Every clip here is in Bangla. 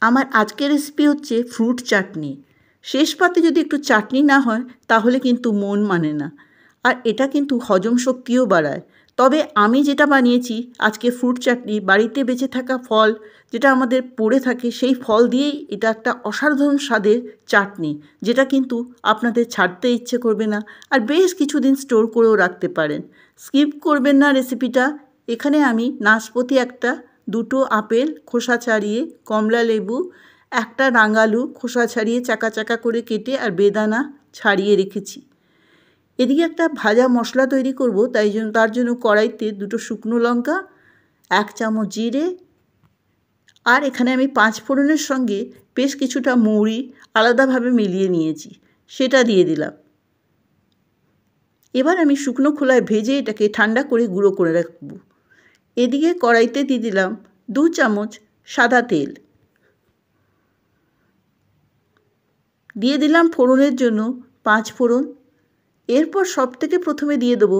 আমার আজকের রেসিপি হচ্ছে ফ্রুট চাটনি। শেষ পাতে যদি একটু চাটনি না হয় তাহলে কিন্তু মন মানে না। আর এটা কিন্তু হজম শক্তিও বাড়ায়। তবে আমি যেটা বানিয়েছি আজকে ফ্রুট চাটনি, বাড়িতে বেঁচে থাকা ফল যেটা আমাদের পড়ে থাকে সেই ফল দিয়েই এটা একটা অসাধারণ স্বাদের চাটনি, যেটা কিন্তু আপনাদের ছাড়তে ইচ্ছে করবে না আর বেশ কিছুদিন স্টোর করেও রাখতে পারেন। স্কিপ করবেন না রেসিপিটা। এখানে আমি নাশপাতি একটা, দুটো আপেল খোসা ছাড়িয়ে, কমলা লেবু একটা, রাঙালু খোসা ছাড়িয়ে চাকা চাকা করে কেটে আর বেদানা ছাড়িয়ে রেখেছি। এদিকে একটা ভাজা মশলা তৈরি করব, তার জন্য কড়াইতে দুটো শুকনো লঙ্কা, 1 চামচ জিরে আর এখানে আমি 5 ফোড়নের সঙ্গে বেশ কিছুটা মৌরি আলাদাভাবে মিলিয়ে নিয়েছি, সেটা দিয়ে দিলাম। এবার আমি শুকনো খোলায় ভেজে এটাকে ঠান্ডা করে গুঁড়ো করে রাখব। এদিকে কড়াইতে দিয়ে দিলাম 2 চামচ সাদা তেল, দিয়ে দিলাম ফোড়নের জন্য 5 ফোড়ন। এরপর সবথেকে প্রথমে দিয়ে দেবো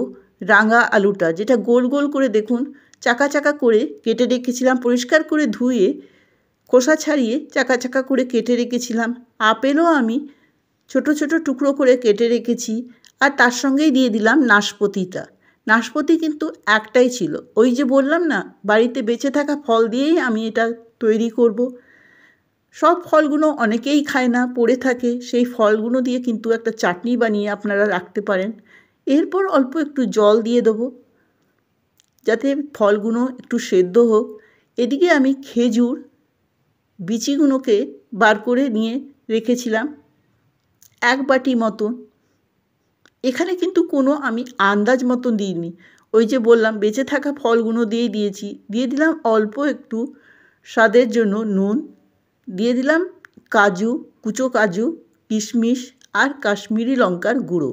রাঙা আলুটা, যেটা গোল গোল করে দেখুন চাকা চাকা করে কেটে রেখেছিলাম, পরিষ্কার করে ধুয়ে খোসা ছাড়িয়ে চাকা চাকা করে কেটে রেখেছিলাম। আপেলও আমি ছোট ছোট টুকরো করে কেটে রেখেছি। আর তার সঙ্গেই দিয়ে দিলাম নাশপাতিটা। নাশপাতি কিন্তু একটাই ছিল, ওই যে বললাম না বাড়িতে বেঁচে থাকা ফল দিয়েই আমি এটা তৈরি করব। সব ফলগুলো অনেকেই খায় না, পড়ে থাকে, সেই ফলগুলো দিয়ে কিন্তু একটা চাটনি বানিয়ে আপনারা রাখতে পারেন। এরপর অল্প একটু জল দিয়ে দেবো যাতে ফলগুলো একটু সেদ্ধ হোক। এদিকে আমি খেজুর বিচিগুলোকে বার করে নিয়ে রেখেছিলাম 1 বাটি মতন। এখানে কিন্তু কোনো আমি আন্দাজ মতন দিইনি, ওই যে বললাম বেঁচে থাকা ফলগুলো দিয়েছি। দিয়ে দিলাম অল্প একটু স্বাদের জন্য নুন, দিয়ে দিলাম কাজু, কুচো কাজু, কিশমিশ আর কাশ্মীরি লঙ্কার গুঁড়ো।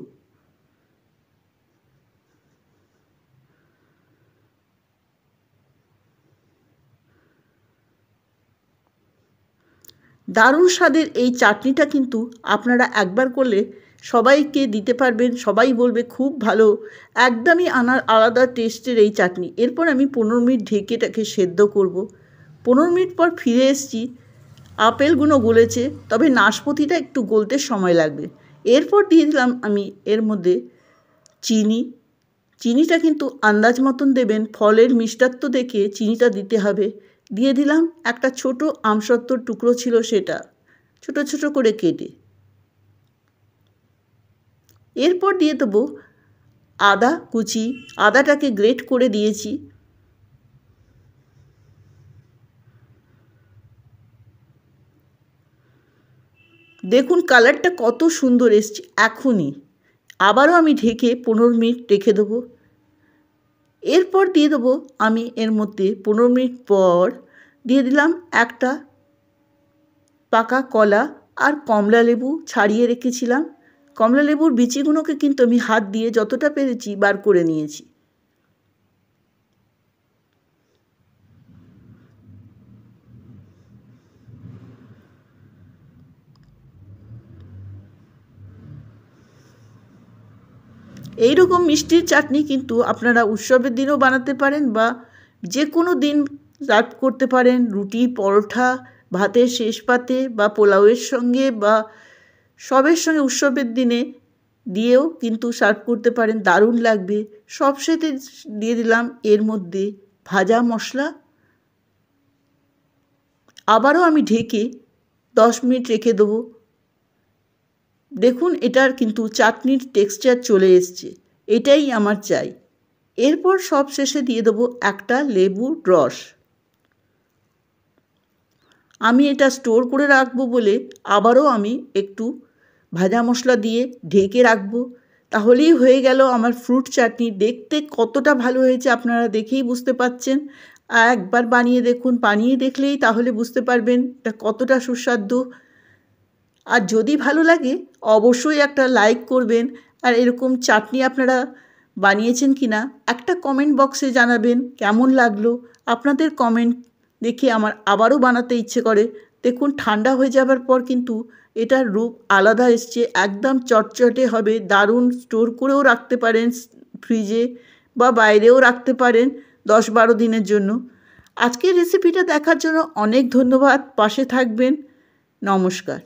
দারুণ স্বাদের এই চাটনিটা কিন্তু আপনারা একবার করলে সবাইকে দিতে পারবেন, সবাই বলবে খুব ভালো, একদমই আলাদা টেস্টের এই চাটনি। এরপর আমি 15 মিনিট ঢেকে এটাকে সেদ্ধ করব। 15 মিনিট পর ফিরে এসেছি, আপেলগুলো গলেছে, তবে নাশপাতিটা একটু গলতে সময় লাগবে। এরপর দিয়ে দিলাম আমি এর মধ্যে চিনি। চিনিটা কিন্তু আন্দাজ মতন দেবেন, ফলের মিষ্টত্ব দেখে চিনিটা দিতে হবে। দিয়ে দিলাম একটা ছোট আমসত্ত্বর টুকরো ছিল, সেটা ছোট ছোট করে কেটে। এরপর দিয়ে দেবো আদা কুচি, আদাটাকে গ্রেট করে দিয়েছি। দেখুন কালারটা কত সুন্দর এসছে এখনই। আবারও আমি ঢেকে 15 মিনিট রেখে দেবো। এরপর দিয়ে দেবো আমি এর মধ্যে 15 মিনিট পর দিয়ে দিলাম একটা পাকা কলা আর কমলা লেবু ছাড়িয়ে রেখেছিলাম। কমলা লেবুর বিচিগুলোকে কিন্তু আমি হাত দিয়ে যতটা পেরেছি বার করে নিয়েছি। এইরকম মিষ্টির চাটনি কিন্তু আপনারা উৎসবের দিনেও বানাতে পারেন বা যে কোনো দিন সার্ভ করতে পারেন, রুটি, পরোটা, ভাতের শেষ পাতে বা পোলাওয়ের সঙ্গে বা সবের সঙ্গে উৎসবের দিনে দিয়েও কিন্তু সার্ভ করতে পারেন, দারুণ লাগবে। সবশেষে দিয়ে দিলাম এর মধ্যে ভাজা মশলা। আবারও আমি ঢেকে 10 মিনিট রেখে দেবো। দেখুন এটার কিন্তু চাটনির টেক্সচার চলে এসছে, এটাই আমার চাই। এরপর সব শেষে দিয়ে দেবো একটা লেবুর রস। আমি এটা স্টোর করে রাখবো বলে আবারও আমি একটু ভাজা মশলা দিয়ে ঢেকে রাখবো। তাহলেই হয়ে গেল আমার ফ্রুট চাটনি। দেখতে কতটা ভালো হয়েছে আপনারা দেখেই বুঝতে পাচ্ছেন। একবার বানিয়ে দেখুন, বানিয়ে দেখলেই তাহলে বুঝতে পারবেন এটা কতটা সুস্বাদু। আর যদি ভালো লাগে অবশ্যই একটা লাইক করবেন। আর এরকম চাটনি আপনারা বানিয়েছেন কি না একটা কমেন্ট বক্সে জানাবেন কেমন লাগলো। আপনাদের কমেন্ট দেখে আমার আবারও বানাতে ইচ্ছে করে। দেখুন ঠান্ডা হয়ে যাবার পর কিন্তু এটার রূপ আলাদা এসছে, একদম চটচটে হবে, দারুণ। স্টোর করেও রাখতে পারেন ফ্রিজে বা বাইরেও রাখতে পারেন 10-12 দিনের জন্য। আজকের রেসিপিটা দেখার জন্য অনেক ধন্যবাদ। পাশে থাকবেন। নমস্কার।